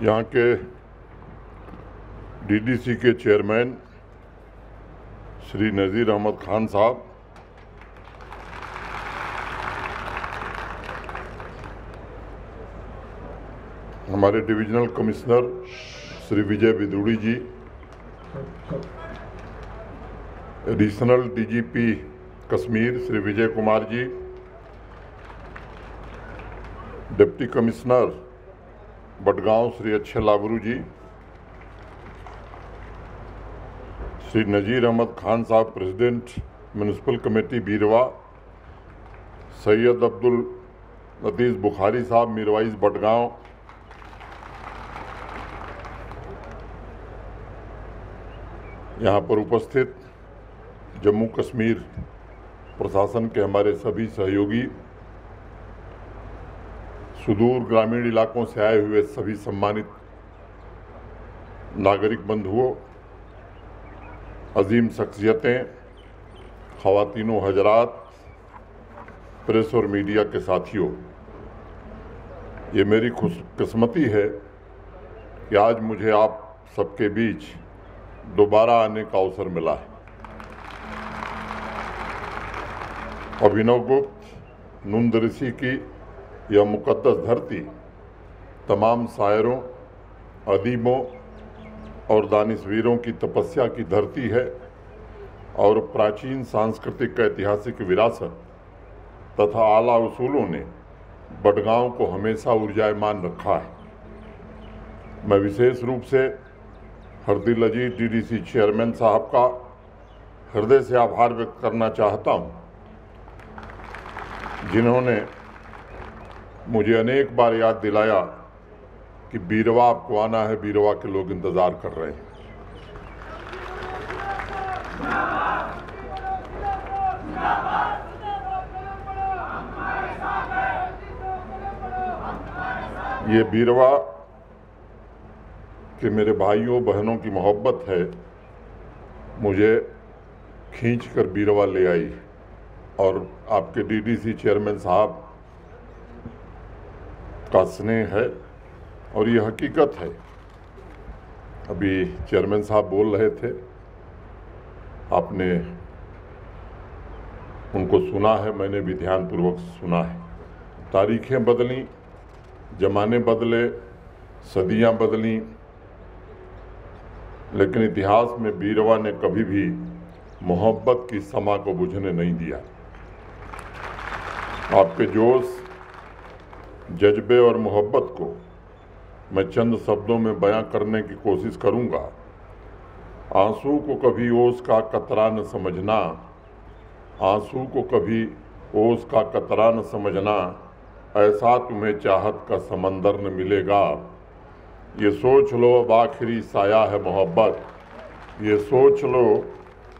यहाँ के डीडीसी के चेयरमैन श्री नज़ीर अहमद खान साहब, हमारे डिविजनल कमिश्नर श्री विजय विदुड़ी जी, additional DGP Kashmir Shri Vijay Kumar ji, deputy commissioner Badgaon Shri Akshay लावरू जी, श्री नज़ीर अहमद खान साहब प्रेसिडेंट म्यूनिसिपल कमेटी बीरवा, सैयद अब्दुल लतीफ़ बुखारी साहब मीरवाइज बडगांव, यहाँ पर उपस्थित जम्मू कश्मीर प्रशासन के हमारे सभी सहयोगी, सुदूर ग्रामीण इलाकों से आए हुए सभी सम्मानित नागरिक बंधुओं, अजीम शख्सियतें, ख़वातीनो हजरात, प्रेस और मीडिया के साथियों, ये मेरी खुशकिस्मती है कि आज मुझे आप सबके बीच दोबारा आने का अवसर मिला है। अभिनव गुप्त नूंद ऋषि की यह मुक़द्दस धरती तमाम शायरों, अदीबों और दानिशवीरों की तपस्या की धरती है और प्राचीन सांस्कृतिक ऐतिहासिक विरासत तथा आला उसूलों ने बडगांव को हमेशा ऊर्जायमान रखा है। मैं विशेष रूप से हरदिल अजीज डीडीसी चेयरमैन साहब का हृदय से आभार व्यक्त करना चाहता हूं, जिन्होंने मुझे अनेक बार याद दिलाया कि बीरवा आपको आना है, बीरवा के लोग इंतज़ार कर रहे हैं। ये बीरवा कि मेरे भाइयों बहनों की मोहब्बत है, मुझे खींचकर बीरवा ले आई और आपके डीडीसी चेयरमैन साहब का स्नेह है और ये हकीकत है। अभी चेयरमैन साहब बोल रहे थे, आपने उनको सुना है, मैंने भी ध्यानपूर्वक सुना है। तारीखें बदली, ज़माने बदले, सदियां बदली, लेकिन इतिहास में बीरवा ने कभी भी मोहब्बत की समा को बुझने नहीं दिया। आपके जोश, जज्बे और मोहब्बत को मैं चंद शब्दों में बयां करने की कोशिश करूंगा। आंसू को कभी ओस का कतरा न समझना, आंसू को कभी ओस का कतरा न समझना, ऐसा तुम्हें चाहत का समंदर न मिलेगा। ये सोच लो अब आखिरी साया है मोहब्बत, ये सोच लो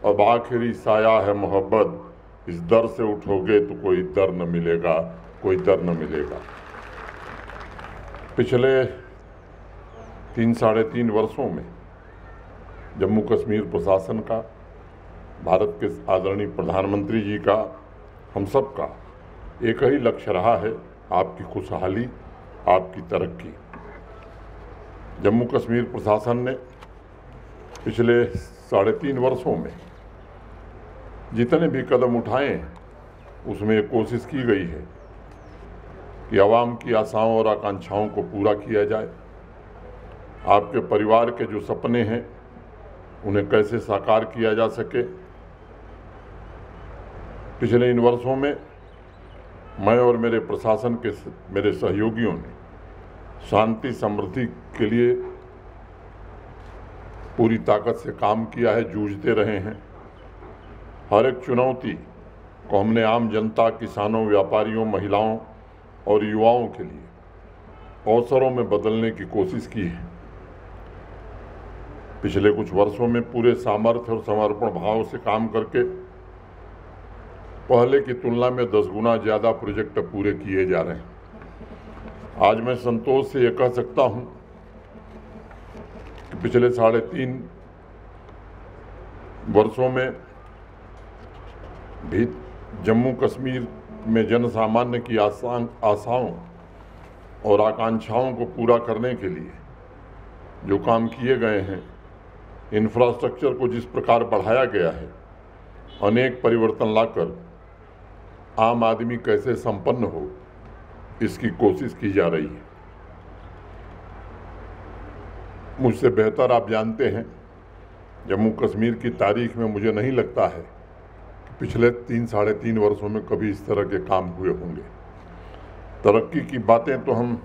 अब आखिरी साया है मोहब्बत, इस दर से उठोगे तो कोई दर न मिलेगा, कोई दर न मिलेगा। पिछले 3-3.5 वर्षों में जम्मू कश्मीर प्रशासन का, भारत के आदरणीय प्रधानमंत्री जी का, हम सब का एक ही लक्ष्य रहा है, आपकी खुशहाली, आपकी तरक्की। जम्मू कश्मीर प्रशासन ने पिछले 3.5 वर्षों में जितने भी कदम उठाए उसमें एक कोशिश की गई है कि आवाम की आशाओं और आकांक्षाओं को पूरा किया जाए। आपके परिवार के जो सपने हैं उन्हें कैसे साकार किया जा सके। पिछले इन वर्षों में मैं और मेरे प्रशासन के मेरे सहयोगियों ने शांति समृद्धि के लिए पूरी ताकत से काम किया है, जूझते रहे हैं। हर एक चुनौती को हमने आम जनता, किसानों, व्यापारियों, महिलाओं और युवाओं के लिए अवसरों में बदलने की कोशिश की है। पिछले कुछ वर्षों में पूरे सामर्थ्य और समर्पण भाव से काम करके पहले की तुलना में 10 गुना ज़्यादा प्रोजेक्ट पूरे किए जा रहे हैं। आज मैं संतोष से ये कह सकता हूं कि पिछले 3.5 वर्षों में भी जम्मू कश्मीर में जन सामान्य की आशाओं और आकांक्षाओं को पूरा करने के लिए जो काम किए गए हैं, इंफ्रास्ट्रक्चर को जिस प्रकार बढ़ाया गया है, अनेक परिवर्तन लाकर आम आदमी कैसे संपन्न हो, इसकी कोशिश की जा रही है। मुझसे बेहतर आप जानते हैं, जम्मू कश्मीर की तारीख में मुझे नहीं लगता है कि पिछले 3-3.5 वर्षों में कभी इस तरह के काम हुए होंगे। तरक्की की बातें तो हम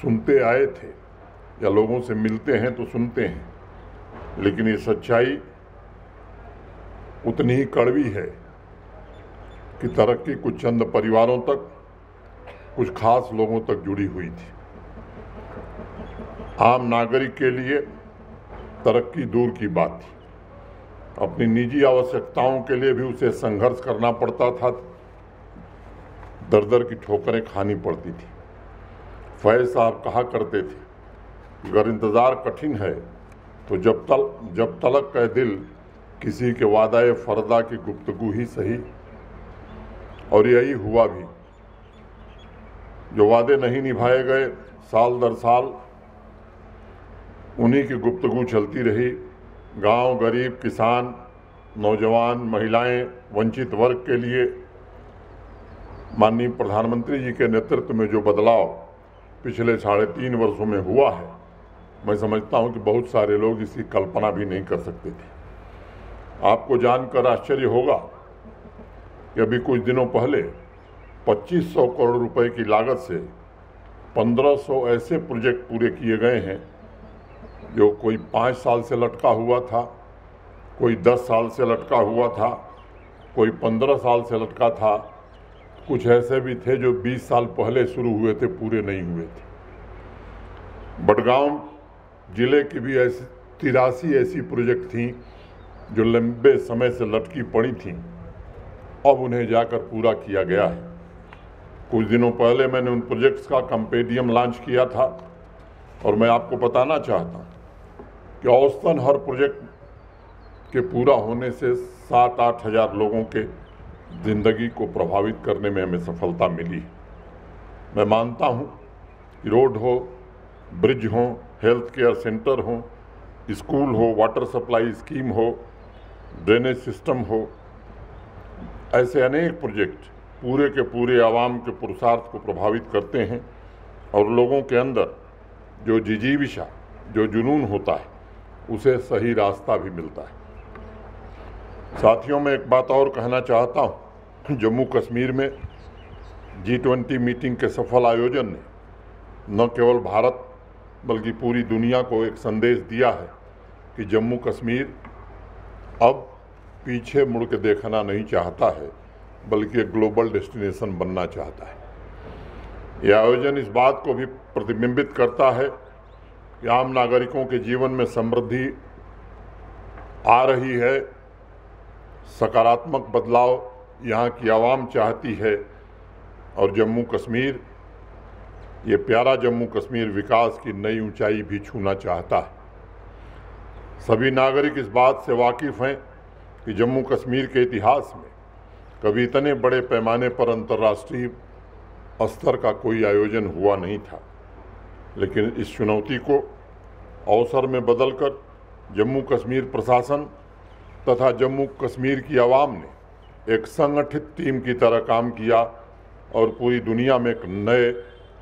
सुनते आए थे या लोगों से मिलते हैं तो सुनते हैं, लेकिन ये सच्चाई उतनी ही कड़वी है कि तरक्की कुछ चंद परिवारों तक, कुछ खास लोगों तक जुड़ी हुई थी। आम नागरिक के लिए तरक्की दूर की बात थी। अपनी निजी आवश्यकताओं के लिए भी उसे संघर्ष करना पड़ता था, दर दर की ठोकरें खानी पड़ती थी। फैज साहब कहा करते थे, अगर इंतज़ार कठिन है तो जब तलक का दिल किसी के वादाए फरदा की गुफ्तगू ही सही। और यही हुआ भी। जो वादे नहीं निभाए गए, साल दर साल उन्हीं की गुफ्तगू चलती रही। गांव, गरीब, किसान, नौजवान, महिलाएं, वंचित वर्ग के लिए माननीय प्रधानमंत्री जी के नेतृत्व में जो बदलाव पिछले 3.5 वर्षों में हुआ है, मैं समझता हूं कि बहुत सारे लोग इसकी कल्पना भी नहीं कर सकते थे। आपको जानकर आश्चर्य होगा कि अभी कुछ दिनों पहले 2500 करोड़ रुपए की लागत से 1500 ऐसे प्रोजेक्ट पूरे किए गए हैं जो कोई 5 साल से लटका हुआ था, कोई 10 साल से लटका हुआ था, कोई 15 साल से लटका था, कुछ ऐसे भी थे जो 20 साल पहले शुरू हुए थे, पूरे नहीं हुए थे। बडगांव जिले की भी 83 ऐसी प्रोजेक्ट थी जो लंबे समय से लटकी पड़ी थीं, अब उन्हें जाकर पूरा किया गया है। कुछ दिनों पहले मैंने उन प्रोजेक्ट्स का कंपेडियम लॉन्च किया था और मैं आपको बताना चाहता हूँ कि औसतन हर प्रोजेक्ट के पूरा होने से 7-8 हज़ार लोगों के ज़िंदगी को प्रभावित करने में हमें सफलता मिली है। मैं मानता हूँ कि रोड हो, ब्रिज हो, हेल्थ केयर सेंटर हो, स्कूल हो, वाटर सप्लाई स्कीम हो, ड्रेनेज सिस्टम हो, ऐसे अनेक प्रोजेक्ट पूरे के पूरे आवाम के पुरुषार्थ को प्रभावित करते हैं और लोगों के अंदर जो जिजीविशा, जो जुनून होता है, उसे सही रास्ता भी मिलता है। साथियों, मैं एक बात और कहना चाहता हूँ। जम्मू कश्मीर में G20 मीटिंग के सफल आयोजन ने न केवल भारत बल्कि पूरी दुनिया को एक संदेश दिया है कि जम्मू कश्मीर अब पीछे मुड़ के देखना नहीं चाहता है, बल्कि एक ग्लोबल डेस्टिनेशन बनना चाहता है। यह आयोजन इस बात को भी प्रतिबिंबित करता है कि आम नागरिकों के जीवन में समृद्धि आ रही है, सकारात्मक बदलाव यहाँ की आवाम चाहती है और जम्मू कश्मीर, ये प्यारा जम्मू कश्मीर विकास की नई ऊंचाई भी छूना चाहता है। सभी नागरिक इस बात से वाकिफ़ हैं कि जम्मू कश्मीर के इतिहास में कभी इतने बड़े पैमाने पर अंतर्राष्ट्रीय स्तर का कोई आयोजन हुआ नहीं था, लेकिन इस चुनौती को अवसर में बदलकर जम्मू कश्मीर प्रशासन तथा जम्मू कश्मीर की आवाम ने एक संगठित टीम की तरह काम किया और पूरी दुनिया में एक नए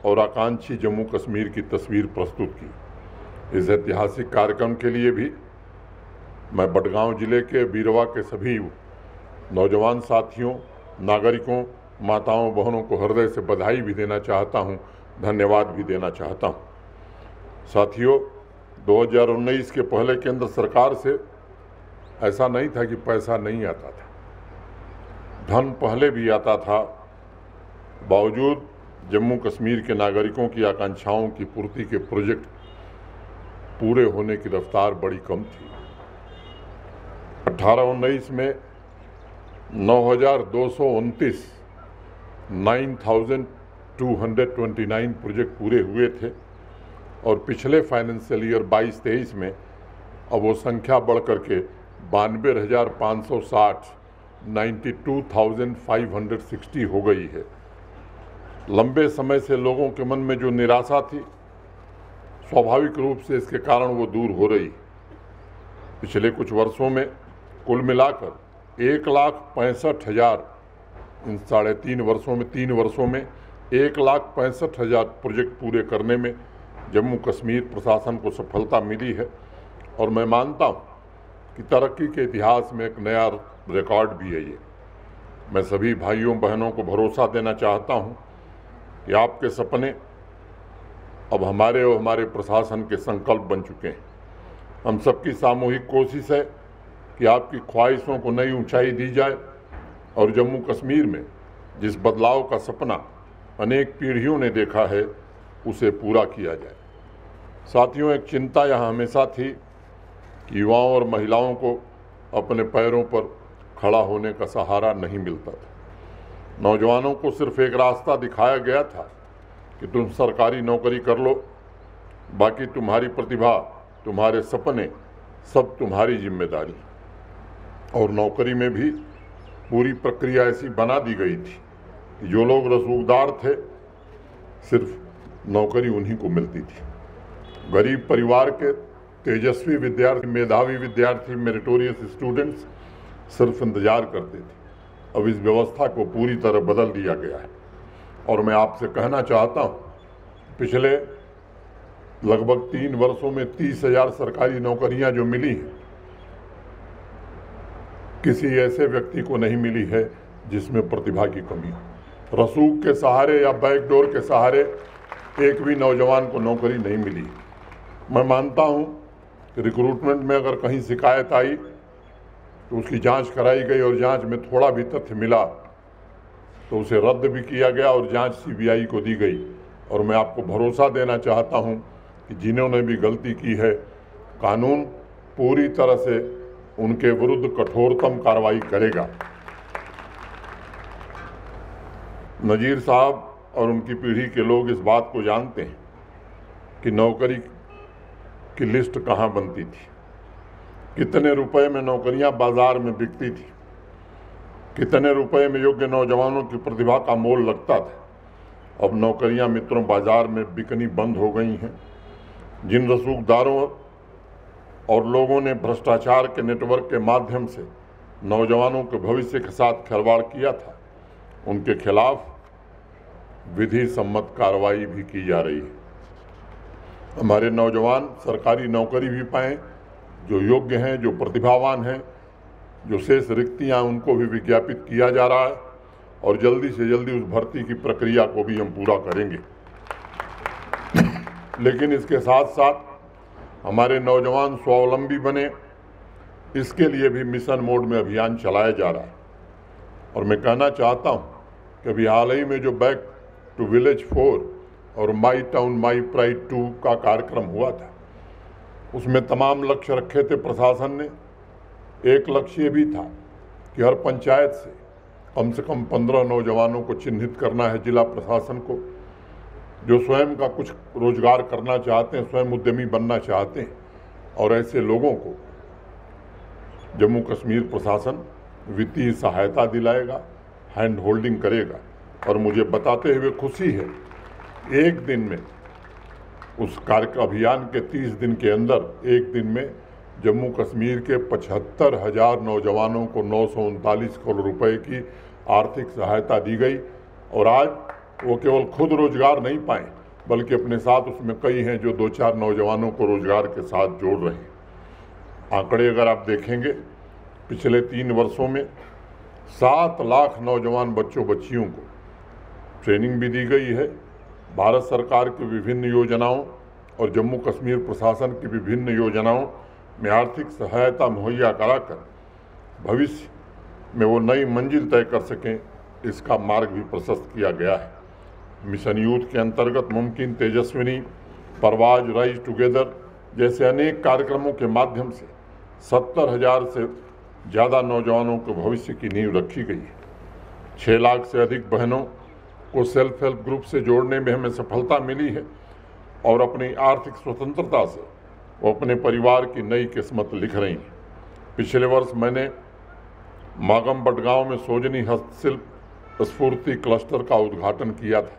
और आकांक्षी जम्मू कश्मीर की तस्वीर प्रस्तुत की। इस ऐतिहासिक कार्यक्रम के लिए भी मैं बडगांव जिले के बीरवा के सभी नौजवान साथियों, नागरिकों, माताओं, बहनों को हृदय से बधाई भी देना चाहता हूं, धन्यवाद भी देना चाहता हूं। साथियों, 2019 के पहले केंद्र सरकार से ऐसा नहीं था कि पैसा नहीं आता था, धन पहले भी आता था। बावजूद जम्मू कश्मीर के नागरिकों की आकांक्षाओं की पूर्ति के प्रोजेक्ट पूरे होने की रफ्तार बड़ी कम थी। 18-19 में 9,229 9,229 प्रोजेक्ट पूरे हुए थे और पिछले फाइनेंशियल ईयर 22-23 में अब वो संख्या बढ़ करके 92,560 92,560 हो गई है। लंबे समय से लोगों के मन में जो निराशा थी, स्वाभाविक रूप से इसके कारण वो दूर हो रही। पिछले कुछ वर्षों में कुल मिलाकर 1,65,000 इन 3 वर्षों में 1,65,000 प्रोजेक्ट पूरे करने में जम्मू कश्मीर प्रशासन को सफलता मिली है। और मैं मानता हूँ कि तरक्की के इतिहास में एक नया रिकॉर्ड भी है ये। मैं सभी भाइयों बहनों को भरोसा देना चाहता हूँ कि आपके सपने अब हमारे और हमारे प्रशासन के संकल्प बन चुके हैं। हम सबकी सामूहिक कोशिश है कि आपकी ख्वाहिशों को नई ऊंचाई दी जाए और जम्मू कश्मीर में जिस बदलाव का सपना अनेक पीढ़ियों ने देखा है उसे पूरा किया जाए। साथियों, एक चिंता यहाँ हमेशा थी कि युवाओं और महिलाओं को अपने पैरों पर खड़ा होने का सहारा नहीं मिलता था। नौजवानों को सिर्फ एक रास्ता दिखाया गया था कि तुम सरकारी नौकरी कर लो, बाकी तुम्हारी प्रतिभा, तुम्हारे सपने सब तुम्हारी जिम्मेदारी। और नौकरी में भी पूरी प्रक्रिया ऐसी बना दी गई थी कि जो लोग रसूखदार थे सिर्फ नौकरी उन्हीं को मिलती थी। गरीब परिवार के तेजस्वी विद्यार्थी, मेधावी विद्यार्थी, मेरिटोरियस स्टूडेंट्स सिर्फ इंतजार करते थे। अब इस व्यवस्था को पूरी तरह बदल दिया गया है। और मैं आपसे कहना चाहता हूँ, पिछले लगभग 3 वर्षों में 30,000 सरकारी नौकरियां जो मिली हैं, किसी ऐसे व्यक्ति को नहीं मिली है जिसमें प्रतिभा की कमी हो। रसूख के सहारे या बैकडोर के सहारे एक भी नौजवान को नौकरी नहीं मिली। मैं मानता हूं कि रिक्रूटमेंट में अगर कहीं शिकायत आई तो उसकी जांच कराई गई और जांच में थोड़ा भी तथ्य मिला तो उसे रद्द भी किया गया और जांच CBI को दी गई। और मैं आपको भरोसा देना चाहता हूं कि जिन्होंने भी गलती की है, कानून पूरी तरह से उनके विरुद्ध कठोरतम कार्रवाई करेगा। नजीर साहब और उनकी पीढ़ी के लोग इस बात को जानते हैं कि नौकरी की लिस्ट कहाँ बनती थी, कितने रुपए में नौकरियां बाजार में बिकती थी, कितने रुपए में योग्य नौजवानों की प्रतिभा का मोल लगता था। अब नौकरियां मित्रों बाजार में बिकनी बंद हो गई हैं। जिन रसूखदारों और लोगों ने भ्रष्टाचार के नेटवर्क के माध्यम से नौजवानों के भविष्य के साथ खिलवाड़ किया था, उनके खिलाफ विधि सम्मत कार्रवाई भी की जा रही है। हमारे नौजवान सरकारी नौकरी भी पाएं, जो योग्य हैं, जो प्रतिभावान हैं। जो शेष रिक्तियां उनको भी विज्ञापित किया जा रहा है और जल्दी से जल्दी उस भर्ती की प्रक्रिया को भी हम पूरा करेंगे। लेकिन इसके साथ साथ हमारे नौजवान स्वावलंबी बने, इसके लिए भी मिशन मोड में अभियान चलाया जा रहा है। और मैं कहना चाहता हूं कि अभी हाल ही में जो बैक टू विलेज 4 और माई टाउन माई प्राइड 2 का कार्यक्रम हुआ था, उसमें तमाम लक्ष्य रखे थे प्रशासन ने। एक लक्ष्य भी था कि हर पंचायत से कम 15 नौजवानों को चिन्हित करना है जिला प्रशासन को, जो स्वयं का कुछ रोजगार करना चाहते हैं, स्वयं उद्यमी बनना चाहते हैं। और ऐसे लोगों को जम्मू कश्मीर प्रशासन वित्तीय सहायता दिलाएगा, हैंड होल्डिंग करेगा। और मुझे बताते हुए खुशी है, एक दिन में उस अभियान के 30 दिन के अंदर एक दिन में जम्मू कश्मीर के 75,000 नौजवानों को 939 करोड़ रुपए की आर्थिक सहायता दी गई। और आज वो केवल खुद रोजगार नहीं पाए, बल्कि अपने साथ उसमें कई हैं जो 2-4 नौजवानों को रोजगार के साथ जोड़ रहे हैं। आंकड़े अगर आप देखेंगे, पिछले 3 वर्षों में 7 लाख नौजवान बच्चों बच्चियों को ट्रेनिंग भी दी गई है। भारत सरकार की विभिन्न योजनाओं और जम्मू कश्मीर प्रशासन की विभिन्न योजनाओं में आर्थिक सहायता मुहैया कराकर भविष्य में वो नई मंजिल तय कर सकें, इसका मार्ग भी प्रशस्त किया गया है। मिशन यूथ के अंतर्गत मुमकिन, तेजस्विनी, परवाज, राइज टुगेदर जैसे अनेक कार्यक्रमों के माध्यम से 70,000 से ज़्यादा नौजवानों के भविष्य की नींव रखी गई है। 6 लाख से अधिक बहनों को सेल्फ हेल्प ग्रुप से जोड़ने में हमें सफलता मिली है और अपनी आर्थिक स्वतंत्रता से वो अपने परिवार की नई किस्मत लिख रही हैं। पिछले वर्ष मैंने मागम बटगांव में सोजनी हस्तशिल्प स्फूर्ति क्लस्टर का उद्घाटन किया था।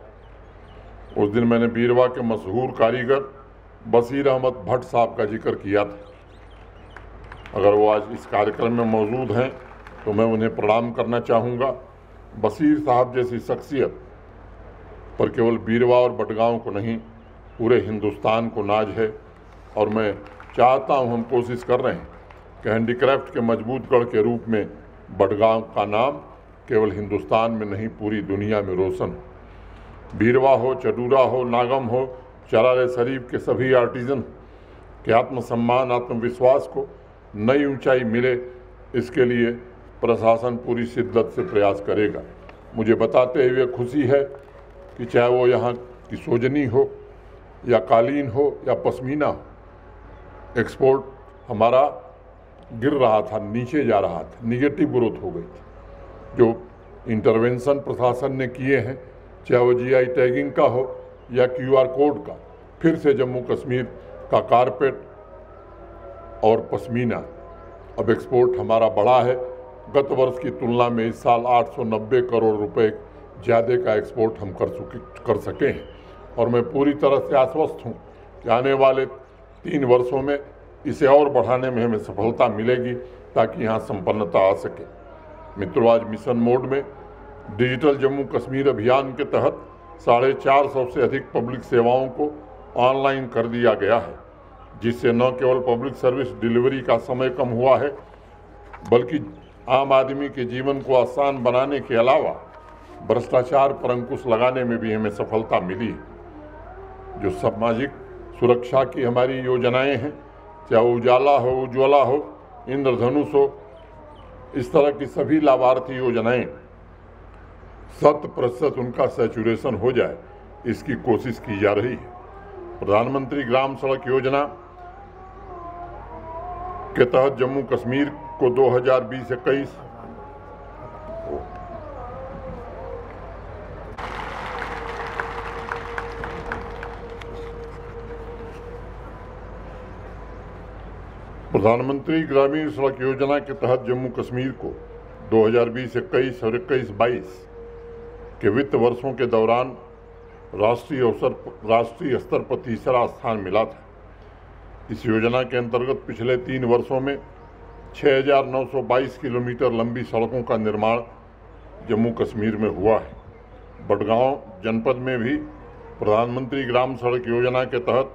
उस दिन मैंने बीरवा के मशहूर कारीगर बशीर अहमद भट्ट साहब का जिक्र किया था। अगर वो आज इस कार्यक्रम में मौजूद हैं तो मैं उन्हें प्रणाम करना चाहूँगा। बशीर साहब जैसी शख्सियत पर केवल बीरवा और बडगांव को नहीं, पूरे हिंदुस्तान को नाज है। और मैं चाहता हूँ, हम कोशिश कर रहे हैं कि हैंडीक्राफ्ट के मजबूत गढ़ के रूप में बडगांव का नाम केवल हिंदुस्तान में नहीं, पूरी दुनिया में रोशन हो। बीरवा हो, चडूरा हो, नागम हो, चरार शरीफ के सभी आर्टिजन के आत्मसम्मान, आत्मविश्वास को नई ऊंचाई मिले, इसके लिए प्रशासन पूरी शिद्दत से प्रयास करेगा। मुझे बताते हुए खुशी है कि चाहे वो यहाँ की सोजनी हो या कालीन हो या पश्मीना हो, एक्सपोर्ट हमारा गिर रहा था, नीचे जा रहा था, निगेटिव ग्रोथ हो गई थी। जो इंटरवेंशन प्रशासन ने किए हैं, चाहे वो जीआई टैगिंग का हो या क्यूआर कोड का, फिर से जम्मू कश्मीर का कारपेट और पश्मीना अब एक्सपोर्ट हमारा बढ़ा है। गत वर्ष की तुलना में इस साल 890 करोड़ रुपए ज़्यादा का एक्सपोर्ट हम कर सके हैं। और मैं पूरी तरह से आश्वस्त हूँ कि आने वाले 3 वर्षों में इसे और बढ़ाने में हमें सफलता मिलेगी ताकि यहाँ संपन्नता आ सके। मित्रों, आज मिशन मोड में डिजिटल जम्मू कश्मीर अभियान के तहत 450 से अधिक पब्लिक सेवाओं को ऑनलाइन कर दिया गया है, जिससे न केवल पब्लिक सर्विस डिलीवरी का समय कम हुआ है, बल्कि आम आदमी के जीवन को आसान बनाने के अलावा भ्रष्टाचार पर अंकुश लगाने में भी हमें सफलता मिली है। जो सामाजिक सुरक्षा की हमारी योजनाएं हैं, चाहे उजाला हो, उज्ज्वला हो, इंद्रधनुष हो, इस तरह की सभी लाभार्थी योजनाएं 100% उनका सैचुरेशन हो जाए, इसकी कोशिश की जा रही है। प्रधानमंत्री ग्राम सड़क योजना के तहत जम्मू कश्मीर को 2020-21 प्रधानमंत्री ग्रामीण सड़क योजना के तहत जम्मू कश्मीर को 2020-21 और 21-22 के वित्त वर्षों के दौरान राष्ट्रीय स्तर पर तीसरा स्थान मिला था। इस योजना के अंतर्गत पिछले 3 वर्षों में 6,922 किलोमीटर लंबी सड़कों का निर्माण जम्मू कश्मीर में हुआ है। बडगांव जनपद में भी प्रधानमंत्री ग्राम सड़क योजना के तहत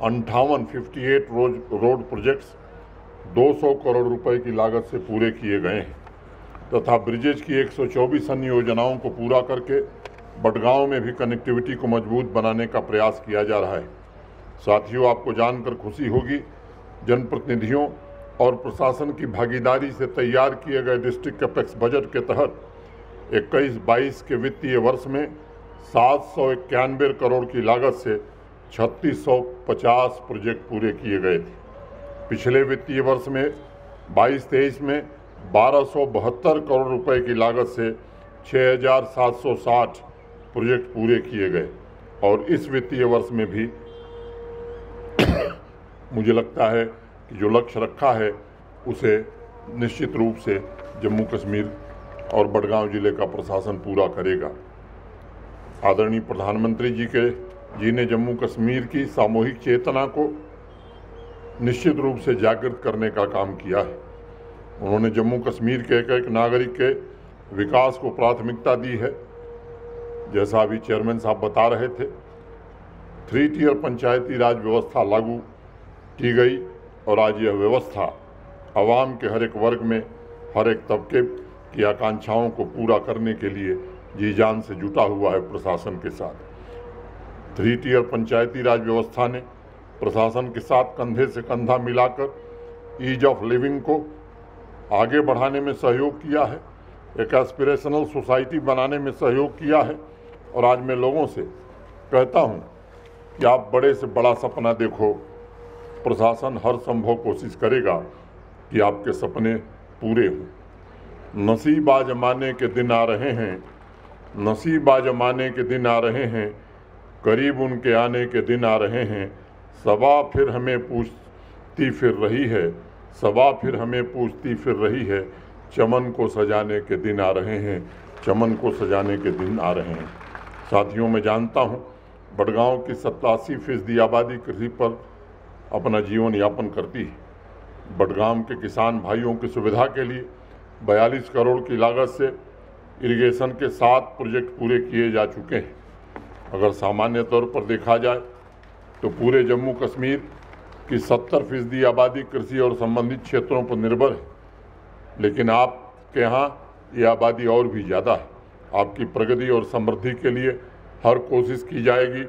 58 रोड प्रोजेक्ट्स 200 करोड़ रुपए की लागत से पूरे किए गए हैं तथा ब्रिजेज की 124 अन्य योजनाओं को पूरा करके बडगांव में भी कनेक्टिविटी को मजबूत बनाने का प्रयास किया जा रहा है। साथियों, आपको जानकर खुशी होगी, जनप्रतिनिधियों और प्रशासन की भागीदारी से तैयार किए गए डिस्ट्रिक्ट कैपेक्स बजट के तहत 21-22 के वित्तीय वर्ष में 791 करोड़ की लागत से 3650 प्रोजेक्ट पूरे किए गए थे। पिछले वित्तीय वर्ष में 22-23 में 1272 करोड़ रुपए की लागत से 6760 प्रोजेक्ट पूरे किए गए और इस वित्तीय वर्ष में भी मुझे लगता है कि जो लक्ष्य रखा है उसे निश्चित रूप से जम्मू कश्मीर और बडगांव जिले का प्रशासन पूरा करेगा। आदरणीय प्रधानमंत्री जी ने जम्मू कश्मीर की सामूहिक चेतना को निश्चित रूप से जागृत करने का काम किया है। उन्होंने जम्मू कश्मीर के एक नागरिक के विकास को प्राथमिकता दी है। जैसा अभी चेयरमैन साहब बता रहे थे, 3 टियर पंचायती राज व्यवस्था लागू की गई और आज यह व्यवस्था आवाम के हर एक वर्ग में, हर एक तबके की आकांक्षाओं को पूरा करने के लिए जी जान से जुटा हुआ है प्रशासन के साथ। 3 टियर पंचायती राज व्यवस्था ने प्रशासन के साथ कंधे से कंधा मिलाकर ईज ऑफ लिविंग को आगे बढ़ाने में सहयोग किया है, एक एस्पिरेशनल सोसाइटी बनाने में सहयोग किया है। और आज मैं लोगों से कहता हूं कि आप बड़े से बड़ा सपना देखो, प्रशासन हर संभव कोशिश करेगा कि आपके सपने पूरे हों। नसीब आजमाने के दिन आ रहे हैं, नसीब आजमाने के दिन आ रहे हैं, करीब उनके आने के दिन आ रहे हैं। सबा फिर हमें पूछती फिर रही है, सबा फिर हमें पूछती फिर रही है, चमन को सजाने के दिन आ रहे हैं, चमन को सजाने के दिन आ रहे हैं। साथियों, मैं जानता हूं बडगांव की 87% आबादी कृषि पर अपना जीवन यापन करती है। बडगांव के किसान भाइयों की सुविधा के लिए 42 करोड़ की लागत से इरिगेशन के 7 प्रोजेक्ट पूरे किए जा चुके हैं। अगर सामान्य तौर पर देखा जाए तो पूरे जम्मू कश्मीर की 70% आबादी कृषि और संबंधित क्षेत्रों पर निर्भर है, लेकिन आपके यहाँ ये आबादी और भी ज़्यादा है। आपकी प्रगति और समृद्धि के लिए हर कोशिश की जाएगी।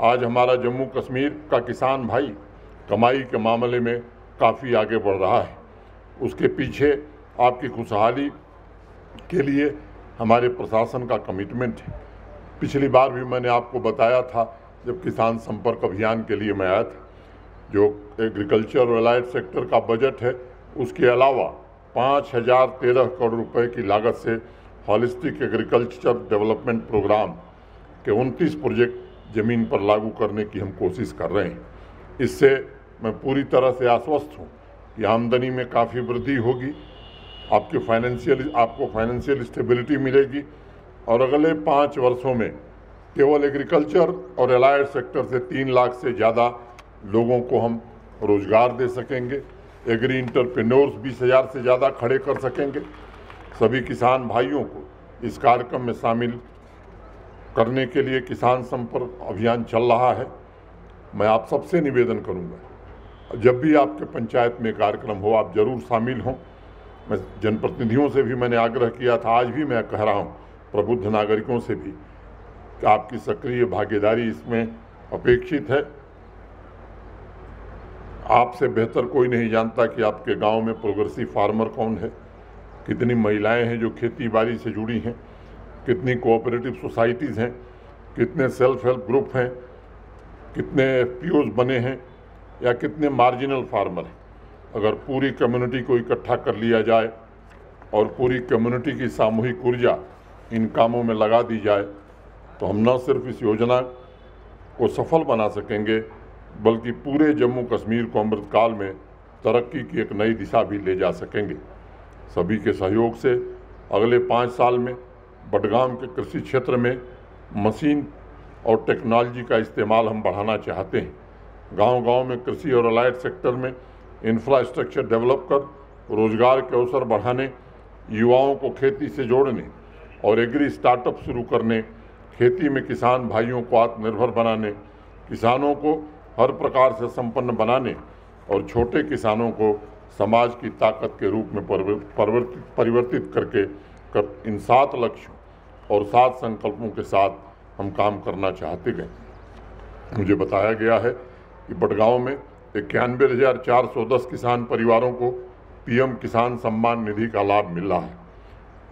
आज हमारा जम्मू कश्मीर का किसान भाई कमाई के मामले में काफ़ी आगे बढ़ रहा है। उसके पीछे आपकी खुशहाली के लिए हमारे प्रशासन का कमिटमेंट है। पिछली बार भी मैंने आपको बताया था जब किसान संपर्क अभियान के लिए मैं आया था, जो एग्रीकल्चर और एलाइड सेक्टर का बजट है उसके अलावा 5013 करोड़ रुपए की लागत से हॉलिस्टिक एग्रीकल्चर डेवलपमेंट प्रोग्राम के 29 प्रोजेक्ट ज़मीन पर लागू करने की हम कोशिश कर रहे हैं। इससे मैं पूरी तरह से आश्वस्त हूँ कि आमदनी में काफ़ी वृद्धि होगी, आपको फाइनेंशियल स्टेबिलिटी मिलेगी और अगले 5 वर्षों में केवल एग्रीकल्चर और एलाइड सेक्टर से 3 लाख से ज़्यादा लोगों को हम रोज़गार दे सकेंगे। एग्री इंटरप्रेन्योर्स 20,000 से ज़्यादा खड़े कर सकेंगे। सभी किसान भाइयों को इस कार्यक्रम में शामिल करने के लिए किसान संपर्क अभियान चल रहा है। मैं आप सबसे निवेदन करूंगा, जब भी आपके पंचायत में कार्यक्रम हो आप जरूर शामिल हों। मैं जनप्रतिनिधियों से भी मैंने आग्रह किया था, आज भी मैं कह रहा हूं, प्रबुद्ध नागरिकों से भी, कि आपकी सक्रिय भागीदारी इसमें अपेक्षित है। आपसे बेहतर कोई नहीं जानता कि आपके गांव में प्रोग्रेसिव फार्मर कौन है, कितनी महिलाएं हैं जो खेती बाड़ी से जुड़ी हैं, कितनी कोऑपरेटिव सोसाइटीज़ हैं, कितने सेल्फ हेल्प ग्रुप हैं, कितने एफपीओज बने हैं या कितने मार्जिनल फार्मर हैं। अगर पूरी कम्युनिटी को इकट्ठा कर लिया जाए और पूरी कम्युनिटी की सामूहिक ऊर्जा इन कामों में लगा दी जाए तो हम न सिर्फ इस योजना को सफल बना सकेंगे बल्कि पूरे जम्मू कश्मीर को अमृतकाल में तरक्की की एक नई दिशा भी ले जा सकेंगे। सभी के सहयोग से अगले 5 साल में बडगाम के कृषि क्षेत्र में मशीन और टेक्नोलॉजी का इस्तेमाल हम बढ़ाना चाहते हैं। गांव-गांव में कृषि और अलाइड सेक्टर में इंफ्रास्ट्रक्चर डेवलप कर रोजगार के अवसर बढ़ाने, युवाओं को खेती से जोड़ने और एग्री स्टार्टअप शुरू करने, खेती में किसान भाइयों को आत्मनिर्भर बनाने, किसानों को हर प्रकार से संपन्न बनाने और छोटे किसानों को समाज की ताकत के रूप में परिवर्तित करके इन 7 लक्ष्यों और 7 संकल्पों के साथ हम काम करना चाहते गए। मुझे बताया गया है कि बडगांव में 91,410 किसान परिवारों को पीएम किसान सम्मान निधि का लाभ मिल रहा है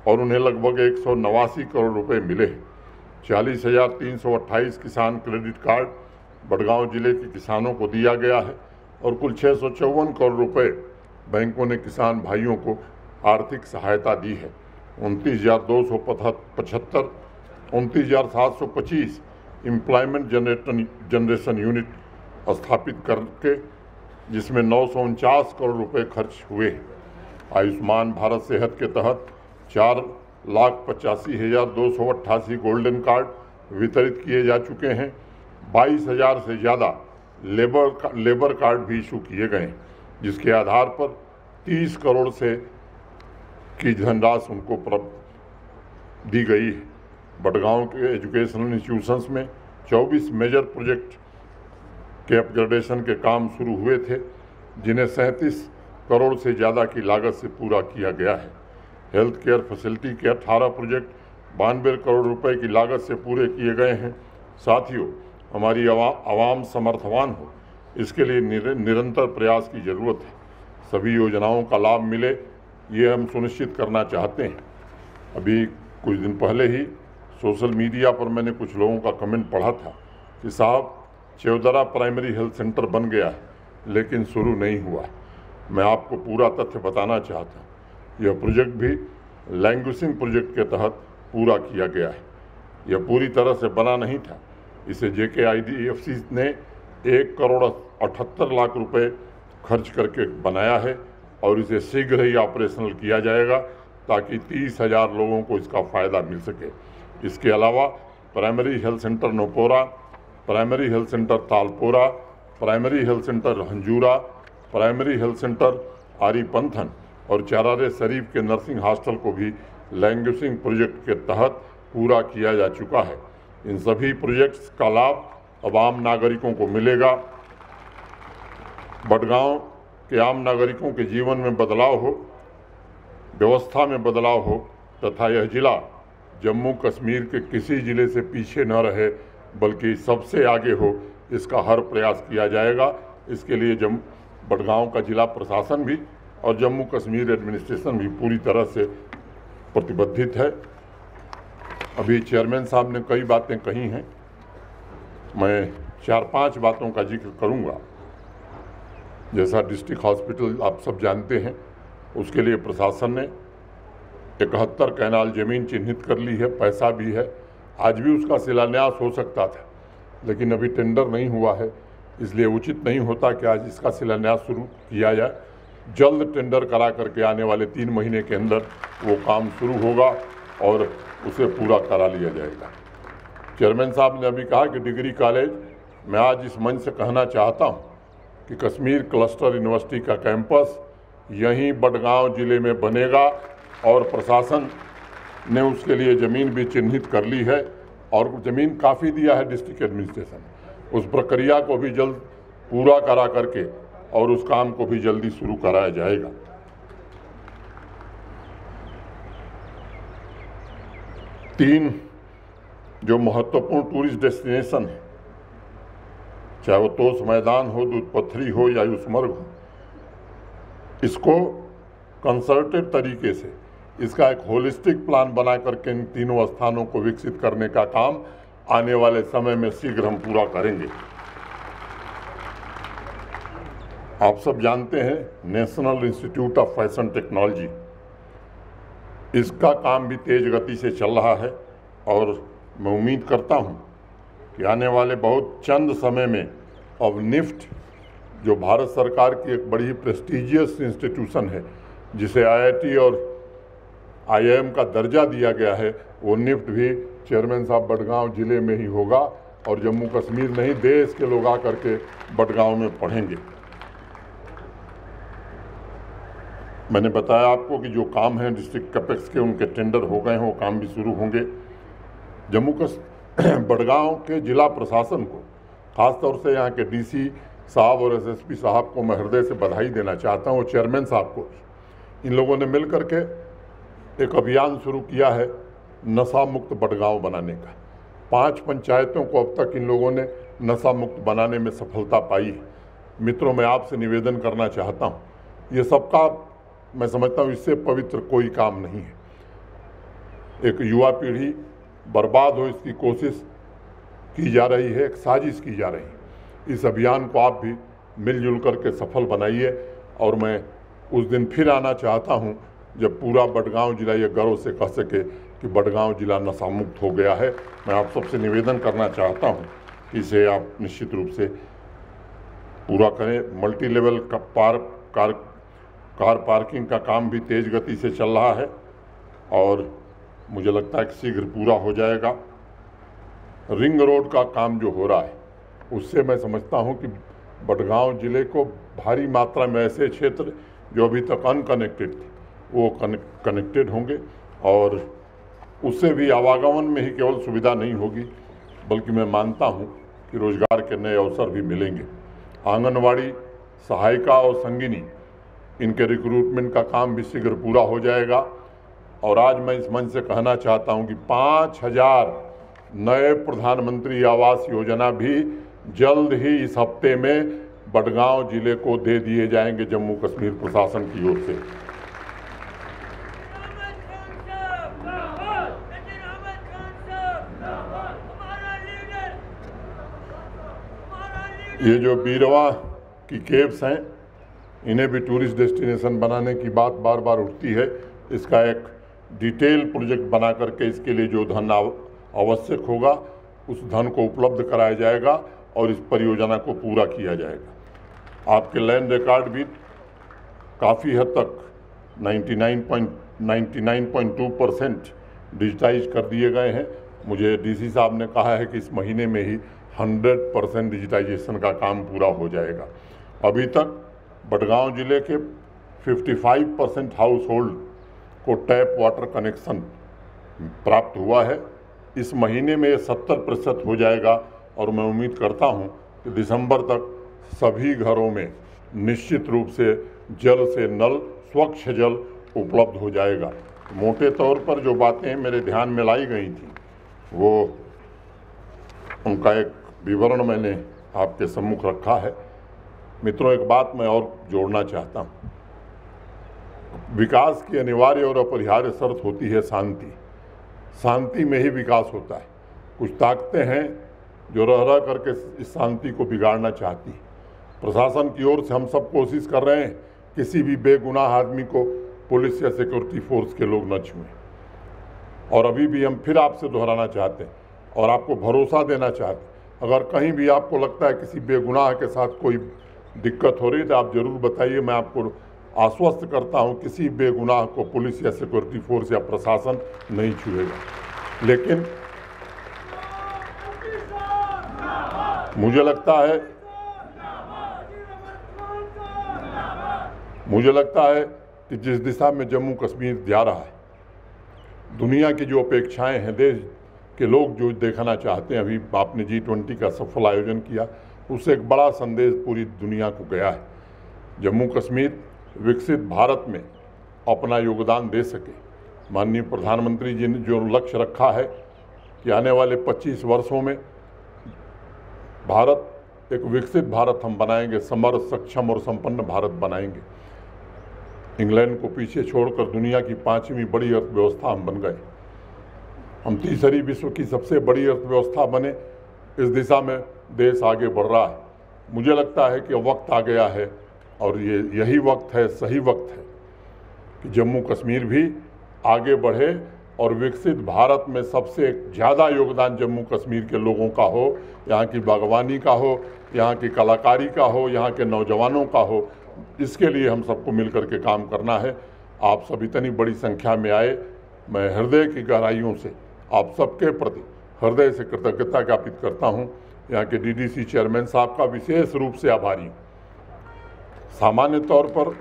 और उन्हें लगभग 189 करोड़ रुपए मिले हैं। 40,328 किसान क्रेडिट कार्ड बडगांव जिले के किसानों को दिया गया है और कुल 654 करोड़ रुपए बैंकों ने किसान भाइयों को आर्थिक सहायता दी है। 29,275 29,725 एम्प्लॉयमेंट जनरेशन यूनिट स्थापित करके जिसमें 949 करोड़ रुपए खर्च हुए हैं। आयुष्मान भारत सेहत के तहत 4,85,288 गोल्डन कार्ड वितरित किए जा चुके हैं। 22,000 से ज़्यादा लेबर कार्ड भी इशू किए गए हैं, जिसके आधार पर 30 करोड़ से की धनराशि उनको दी गई है। बडगांव के एजुकेशनल इंस्टीट्यूशंस में 24 मेजर प्रोजेक्ट के अपग्रेडेशन के काम शुरू हुए थे, जिन्हें 37 करोड़ से ज़्यादा की लागत से पूरा किया गया है। हेल्थ केयर फैसिलिटी के 18 प्रोजेक्ट 92 करोड़ रुपए की लागत से पूरे किए गए हैं। साथियों, हमारी आवाम समर्थवान हो, इसके लिए निरंतर प्रयास की ज़रूरत है। सभी योजनाओं का लाभ मिले, ये हम सुनिश्चित करना चाहते हैं। अभी कुछ दिन पहले ही सोशल मीडिया पर मैंने कुछ लोगों का कमेंट पढ़ा था कि साहब चौदरा प्राइमरी हेल्थ सेंटर बन गया है लेकिन शुरू नहीं हुआ। मैं आपको पूरा तथ्य बताना चाहता हूँ, यह प्रोजेक्ट भी लैंग्वेजिंग प्रोजेक्ट के तहत पूरा किया गया है। यह पूरी तरह से बना नहीं था। इसे JKIDFC ने 1,78 लाख रुपए खर्च करके बनाया है और इसे शीघ्र ही ऑपरेशनल किया जाएगा ताकि 30,000 लोगों को इसका फ़ायदा मिल सके। इसके अलावा primary health centre Nowpora, primary health centre Talpora, primary health centre Hanjura, primary health centre Aripanthan और चरारे शरीफ के नर्सिंग हॉस्टल को भी लैंग्वेजिंग प्रोजेक्ट के तहत पूरा किया जा चुका है। इन सभी प्रोजेक्ट्स का लाभ अब आम नागरिकों को मिलेगा। बडगांव के आम नागरिकों के जीवन में बदलाव हो, व्यवस्था में बदलाव हो तथा यह जिला जम्मू कश्मीर के किसी जिले से पीछे न रहे बल्कि सबसे आगे हो, इसका हर प्रयास किया जाएगा। इसके लिए बडगांव का जिला प्रशासन भी और जम्मू कश्मीर एडमिनिस्ट्रेशन भी पूरी तरह से प्रतिबद्धित है। अभी चेयरमैन साहब ने कई बातें कही हैं, मैं 4-5 बातों का जिक्र करूंगा। जैसा डिस्ट्रिक्ट हॉस्पिटल आप सब जानते हैं, उसके लिए प्रशासन ने 71 कैनाल ज़मीन चिन्हित कर ली है, पैसा भी है। आज भी उसका शिलान्यास हो सकता था, लेकिन अभी टेंडर नहीं हुआ है, इसलिए उचित नहीं होता कि आज इसका शिलान्यास शुरू किया जाए। जल्द टेंडर करा करके आने वाले 3 महीने के अंदर वो काम शुरू होगा और उसे पूरा करा लिया जाएगा। चेयरमैन साहब ने अभी कहा कि डिग्री कॉलेज, मैं आज इस मंच से कहना चाहता हूँ कि कश्मीर क्लस्टर यूनिवर्सिटी का कैंपस यहीं बडगांव ज़िले में बनेगा और प्रशासन ने उसके लिए ज़मीन भी चिन्हित कर ली है और ज़मीन काफ़ी दिया है डिस्ट्रिक्ट एडमिनिस्ट्रेशन। उस प्रक्रिया को भी जल्द पूरा करा करके और उस काम को भी जल्दी शुरू कराया जाएगा। 3 जो महत्वपूर्ण टूरिस्ट डेस्टिनेशन है, चाहे वो तोश मैदान हो, दूध पथरी हो या यूसमर्ग हो, इसको कंसर्टेड तरीके से इसका एक होलिस्टिक प्लान बना करके इन तीनों स्थानों को विकसित करने का काम आने वाले समय में शीघ्र हम पूरा करेंगे। आप सब जानते हैं national institute of fashion technology, इसका काम भी तेज गति से चल रहा है और मैं उम्मीद करता हूं कि आने वाले बहुत चंद समय में अब निफ्ट, जो भारत सरकार की एक बड़ी प्रेस्टिजियस इंस्टीट्यूशन है, जिसे आईआईटी और आईआईएम का दर्जा दिया गया है, वो निफ्ट भी चेयरमैन साहब बडगांव ज़िले में ही होगा और जम्मू कश्मीर नहीं, देश के लोग आकर के बडगांव में पढ़ेंगे। मैंने बताया आपको कि जो काम है डिस्ट्रिक्ट कैपेक्स के, उनके टेंडर हो गए हैं, वो काम भी शुरू होंगे। बडगांव के जिला प्रशासन को, खासतौर से यहाँ के डीसी साहब और एसएसपी साहब को मैं हृदय से बधाई देना चाहता हूँ, और चेयरमैन साहब को। इन लोगों ने मिल करके एक अभियान शुरू किया है नशा मुक्त बडगांव बनाने का। 5 पंचायतों को अब तक इन लोगों ने नशा मुक्त बनाने में सफलता पाई है। मित्रों, मैं आपसे निवेदन करना चाहता हूँ, ये सबका मैं समझता हूँ इससे पवित्र कोई काम नहीं है। एक युवा पीढ़ी बर्बाद हो, इसकी कोशिश की जा रही है, एक साजिश की जा रही है। इस अभियान को आप भी मिलजुल करके सफल बनाइए और मैं उस दिन फिर आना चाहता हूं जब पूरा बडगांव जिला ये गर्व से कह सके कि बडगांव जिला नशा मुक्त हो गया है। मैं आप सबसे निवेदन करना चाहता हूं कि इसे आप निश्चित रूप से पूरा करें। मल्टी लेवल का कार पार्किंग का काम भी तेज गति से चल रहा है और मुझे लगता है कि शीघ्र पूरा हो जाएगा। रिंग रोड का काम जो हो रहा है, उससे मैं समझता हूं कि बडगांव जिले को भारी मात्रा में ऐसे क्षेत्र जो अभी तक अनकनेक्टेड थे, वो कनेक्टेड होंगे और उससे भी आवागमन में ही केवल सुविधा नहीं होगी, बल्कि मैं मानता हूं कि रोजगार के नए अवसर भी मिलेंगे। आंगनवाड़ी सहायिका और संगिनी, इनके रिक्रूटमेंट का काम भी शीघ्र पूरा हो जाएगा। और आज मैं इस मंच से कहना चाहता हूं कि 5000 नए प्रधानमंत्री आवास योजना भी जल्द ही इस हफ्ते में बडगांव जिले को दे दिए जाएंगे जम्मू कश्मीर प्रशासन की ओर से। ये जो बीरवा की केव्स हैं, इन्हें भी टूरिस्ट डेस्टिनेशन बनाने की बात बार बार उठती है। इसका एक डिटेल प्रोजेक्ट बना करके इसके लिए जो धन आवश्यक होगा, उस धन को उपलब्ध कराया जाएगा और इस परियोजना को पूरा किया जाएगा। आपके लैंड रिकॉर्ड भी काफ़ी हद तक 99.2% डिजिटाइज कर दिए गए हैं। मुझे डीसी साहब ने कहा है कि इस महीने में ही 100% डिजिटाइजेशन का काम पूरा हो जाएगा। अभी तक बडगांव जिले के 55% हाउस होल्ड को टैप वाटर कनेक्शन प्राप्त हुआ है। इस महीने में 70% हो जाएगा और मैं उम्मीद करता हूं कि दिसंबर तक सभी घरों में निश्चित रूप से जल से नल स्वच्छ जल उपलब्ध हो जाएगा। मोटे तौर पर जो बातें मेरे ध्यान में लाई गई थी वो उनका एक विवरण मैंने आपके सम्मुख रखा है। मित्रों, एक बात मैं और जोड़ना चाहता हूँ। विकास की अनिवार्य और अपरिहार्य शर्त होती है शांति। शांति में ही विकास होता है। कुछ ताकतें हैं जो रह रह करके इस शांति को बिगाड़ना चाहती है। प्रशासन की ओर से हम सब कोशिश कर रहे हैं किसी भी बेगुनाह आदमी को पुलिस या सिक्योरिटी फोर्स के लोग न छुएं। और अभी भी हम फिर आपसे दोहराना चाहते हैं और आपको भरोसा देना चाहते हैं, अगर कहीं भी आपको लगता है किसी बेगुनाह के साथ कोई दिक्कत हो रही है तो आप ज़रूर बताइए। मैं आपको आश्वस्त करता हूं किसी बेगुनाह को पुलिस या सिक्योरिटी फोर्स या प्रशासन नहीं छुएगा। लेकिन मुझे लगता है कि जिस दिशा में जम्मू कश्मीर जा रहा है, दुनिया की जो अपेक्षाएं हैं, देश के लोग जो देखना चाहते हैं, अभी आपने G20 का सफल आयोजन किया, उससे एक बड़ा संदेश पूरी दुनिया को गया है। जम्मू कश्मीर विकसित भारत में अपना योगदान दे सके। माननीय प्रधानमंत्री जी ने जो लक्ष्य रखा है कि आने वाले 25 वर्षों में भारत एक विकसित भारत हम बनाएंगे, समर्थ, सक्षम और संपन्न भारत बनाएंगे। इंग्लैंड को पीछे छोड़कर दुनिया की 5वीं बड़ी अर्थव्यवस्था हम बन गए। हम तीसरी विश्व की सबसे बड़ी अर्थव्यवस्था बने। इस दिशा में देश आगे बढ़ रहा है। मुझे लगता है कि वक्त आ गया है और यही वक्त है, सही वक्त है कि जम्मू कश्मीर भी आगे बढ़े और विकसित भारत में सबसे ज़्यादा योगदान जम्मू कश्मीर के लोगों का हो, यहाँ की बागवानी का हो, यहाँ की कलाकारी का हो, यहाँ के नौजवानों का हो। इसके लिए हम सबको मिलकर के काम करना है। आप सब इतनी बड़ी संख्या में आए, मैं हृदय की गहराइयों से आप सबके प्रति हृदय से कृतज्ञता ज्ञापित करता हूँ। यहाँ के DDC चेयरमैन साहब का विशेष रूप से आभारी हूँ। सामान्य तौर पर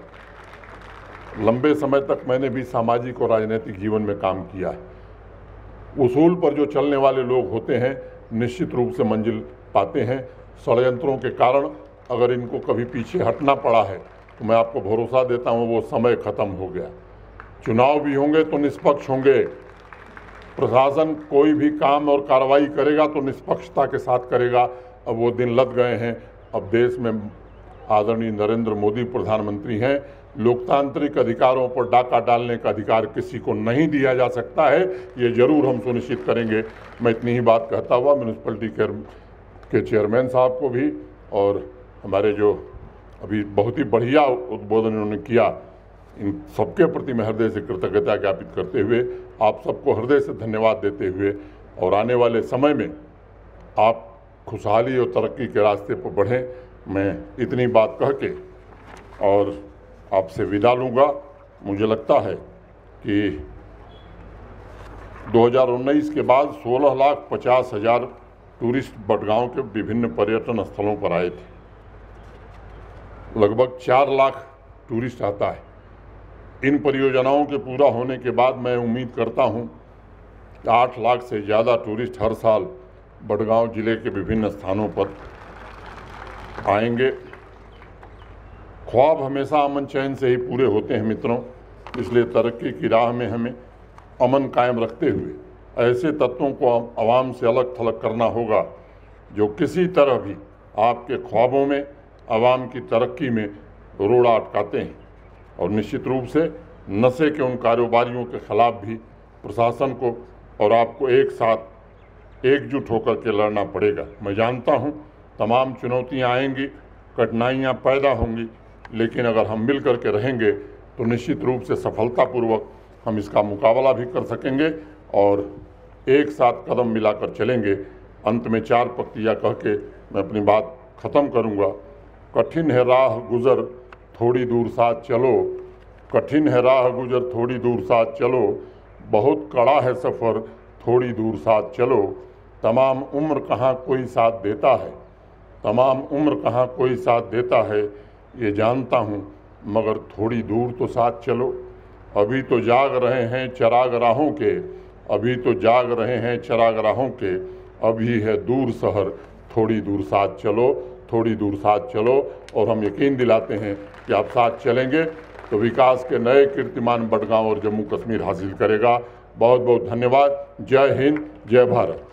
लंबे समय तक मैंने भी सामाजिक और राजनीतिक जीवन में काम किया है। उसूल पर जो चलने वाले लोग होते हैं निश्चित रूप से मंजिल पाते हैं। षड्यंत्रों के कारण अगर इनको कभी पीछे हटना पड़ा है तो मैं आपको भरोसा देता हूँ वो समय खत्म हो गया। चुनाव भी होंगे तो निष्पक्ष होंगे। प्रशासन कोई भी काम और कार्रवाई करेगा तो निष्पक्षता के साथ करेगा। अब वो दिन लद गए हैं। अब देश में आदरणीय नरेंद्र मोदी प्रधानमंत्री हैं। लोकतांत्रिक अधिकारों पर डाका डालने का अधिकार किसी को नहीं दिया जा सकता है, ये जरूर हम सुनिश्चित करेंगे। मैं इतनी ही बात कहता हुआ म्यूनिसिपैलिटी के चेयरमैन साहब को भी और हमारे जो अभी बहुत ही बढ़िया उद्बोधन उन्होंने किया, इन सबके प्रति मैं हृदय से कृतज्ञता ज्ञापित करते हुए आप सबको हृदय से धन्यवाद देते हुए और आने वाले समय में आप खुशहाली और तरक्की के रास्ते पर बढ़ें, मैं इतनी बात कह के और आपसे विदा लूँगा। मुझे लगता है कि 2019 के बाद 16,50,000 टूरिस्ट बडगांव के विभिन्न पर्यटन स्थलों पर आए थे। लगभग 4 लाख टूरिस्ट आता है। इन परियोजनाओं के पूरा होने के बाद मैं उम्मीद करता हूं कि 8 लाख से ज़्यादा टूरिस्ट हर साल बडगांव जिले के विभिन्न स्थानों पर आएंगे। ख्वाब हमेशा अमन चैन से ही पूरे होते हैं मित्रों, इसलिए तरक्की की राह में हमें अमन कायम रखते हुए ऐसे तत्वों को आवाम से अलग थलग करना होगा जो किसी तरह भी आपके ख्वाबों में, आवाम की तरक्की में रोड़ा अटकाते हैं। और निश्चित रूप से नशे के उन कारोबारियों के खिलाफ भी प्रशासन को और आपको एक साथ एकजुट होकर के लड़ना पड़ेगा। मैं जानता हूं तमाम चुनौतियां आएंगी, कठिनाइयां पैदा होंगी, लेकिन अगर हम मिल कर के रहेंगे तो निश्चित रूप से सफलतापूर्वक हम इसका मुकाबला भी कर सकेंगे और एक साथ कदम मिलाकर चलेंगे। अंत में 4 पंक्तियां कह के मैं अपनी बात ख़त्म करूंगा। कठिन है राह गुज़र थोड़ी दूर साथ चलो, कठिन है राह गुज़र थोड़ी दूर साथ चलो, बहुत कड़ा है सफ़र थोड़ी दूर साथ चलो, तमाम उम्र कहाँ कोई साथ देता है, तमाम उम्र कहाँ कोई साथ देता है, ये जानता हूँ, मगर थोड़ी दूर तो साथ चलो। अभी तो जाग रहे हैं चिराग राहों के, अभी तो जाग रहे हैं चिराग राहों के, अभी है दूर शहर, थोड़ी दूर साथ चलो, थोड़ी दूर साथ चलो। और हम यकीन दिलाते हैं कि आप साथ चलेंगे तो विकास के नए कीर्तिमान बडगांव और जम्मू कश्मीर हासिल करेगा। बहुत बहुत धन्यवाद। जय हिंद, जय भारत।